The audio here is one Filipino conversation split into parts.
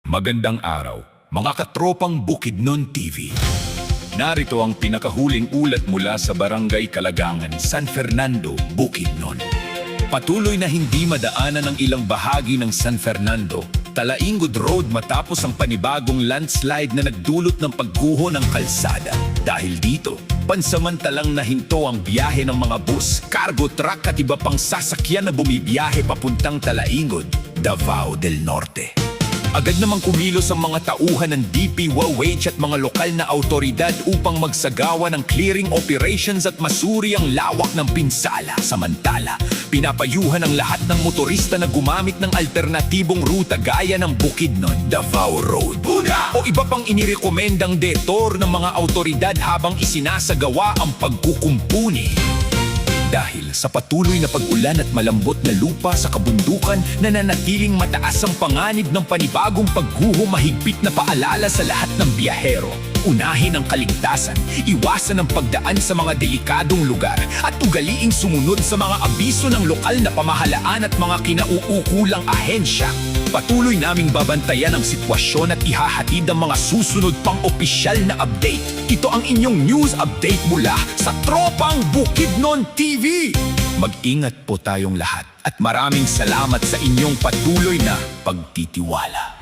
Magandang araw, mga katropang Bukidnon TV. Narito ang pinakahuling ulat mula sa Barangay Kalagangan, San Fernando, Bukidnon. Patuloy na hindi madaanan ang ilang bahagi ng San Fernando, Talaingod Road matapos ang panibagong landslide na nagdulot ng pagguho ng kalsada. Dahil dito, pansamantalang nahinto ang biyahe ng mga bus, cargo truck at iba pang sasakyan na bumibiyahe papuntang Talaingod, Davao del Norte. Agad namang kumilos ang mga tauhan ng DPWH at mga lokal na autoridad upang magsagawa ng clearing operations at masuri ang lawak ng pinsala. Samantala, pinapayuhan ang lahat ng motorista na gumamit ng alternatibong ruta gaya ng Bukidnon, Davao Road o iba pang inirekomendang detour ng mga autoridad habang isinasagawa ang pagkukumpuni. Dahil sa patuloy na pag-ulan at malambot na lupa sa kabundukan, nananatiling mataas ang panganib ng panibagong pagguho. Mahigpit na paalala sa lahat ng biyahero. Unahin ang kaligtasan, iwasan ang pagdaan sa mga delikadong lugar, at ugaliing sumunod sa mga abiso ng lokal na pamahalaan at mga kinauukulang ahensya. Patuloy naming babantayan ang sitwasyon at ihahatid ang mga susunod pang opisyal na update. Ito ang inyong news update mula sa Tropang Bukidnon TV. Mag-ingat po tayong lahat at maraming salamat sa inyong patuloy na pagtitiwala.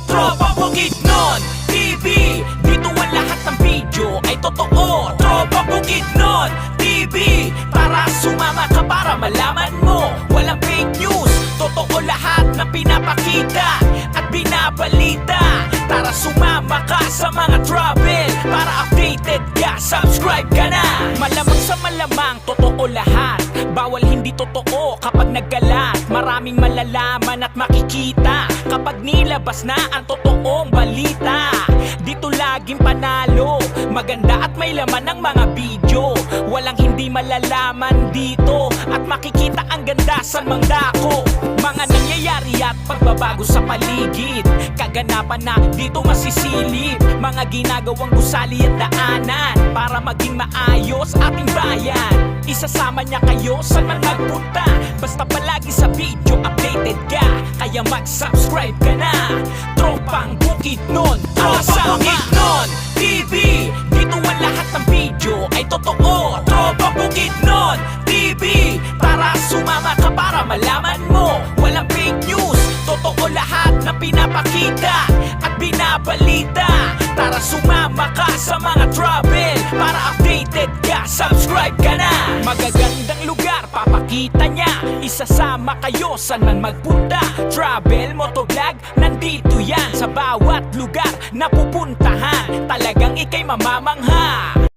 Tropang Bukidnon TV, dito ang lahat ng video ay totoo. Tropang Bukidnon TV, tara sumama ka para malaman mo. Walang fake news, totoo lahat na pinapakita at binabalita. Tara sumama ka sa mga travel para updated ka, subscribe ka na. Malamang sa malamang, totoo lahat. Bawal hindi totoo kapag nagkalat. Maraming malalaman at makikita kapag nilabas na ang totoong balita. Dito laging panalo, maganda at may laman ng mga video. Walang hindi malalaman dito at makikita ang ganda sa mangdako. Mga nangyayari at pagbabago sa paligid, kaganapan na dito masisilip. Mga ginagawang gusali at daanan para maging maayos ating bayan. Isasama niya kayo saan man magpunta, basta palagi sa video updated ka. Kaya mag-subscribe ka na. Tropang Bukidnon, Tropang Bukidnon TV, dito ang lahat ng video ay totoo. Tropang Bukidnon TV, tara sumama ka para malaman mo. Walang fake news, totoo lahat na pinapakita at binabalita. Tara sumama ka sa mga travel para updated ka, subscribe ka na. Magagandang lugar papakita niya, isasama kayo saan man magpunta. Travel, motovlog, nandito yan sa bawat lugar na pupuntahan. Talagang ikay mamamangha.